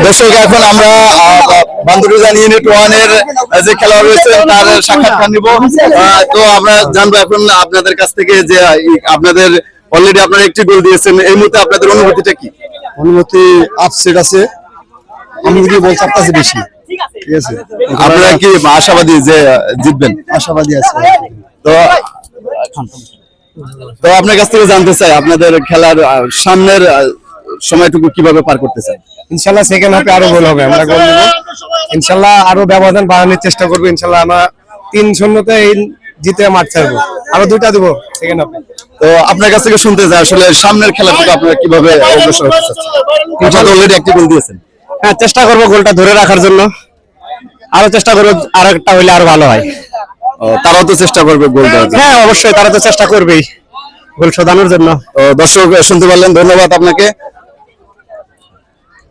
দর্শক এখন আমরা বান্দরবান ইউনিট 1 এর যে খেলোয়াড় রয়েছে তার সাক্ষাৎকার নিব। তো আমরা জানবো এখন আপনাদের কাছ থেকে যে আপনাদের অলরেডি আপনারা একটি গোল দিয়েছেন, এই মুহূর্তে আপনাদের অনুভূতিটা কি? অনুমতি আপসেট আছে, আমি যদি বলছি আপনার বেশি, ঠিক আছে। আপনারা কি আশাবাদী যে জিতবেন? আশাবাদী আছে। তো তো আপনার কাছ থেকে জানতে চাই আপনাদের খেলার সামনের সময়টুকু কিভাবে পার করতে চাই? ইনশাআল্লাহ সেকেন্ড হাফে আরো গোল হবে, আমরা গোল দেব ইনশাআল্লাহ, আরো ব্যবধান বাড়ানোর চেষ্টা করব ইনশাআল্লাহ। আমরা 3-0 তে জিতে মাঠ ছাড়বো, আরো 2টা দেব সেকেন্ড হাফে। তো আপনার কাছ থেকে শুনতে চাই আসলে সামনের খেলাটুকু আপনারা কিভাবে অগ্রসর হতে চাচ্ছেন? ইনশাআল্লাহ অলরেডি একটি গোল দিয়েছেন। হ্যাঁ, চেষ্টা করব গোলটা ধরে রাখার জন্য, আরো চেষ্টা করব আরেকটা হইলে আরো ভালো হয়। তারাও তো চেষ্টা করবে গোল দেওয়ার জন্য। হ্যাঁ অবশ্যই, তারা তো চেষ্টা করবেই গোল শোধানোর জন্য। দর্শক শুনতে পারলেন, ধন্যবাদ আপনাকে।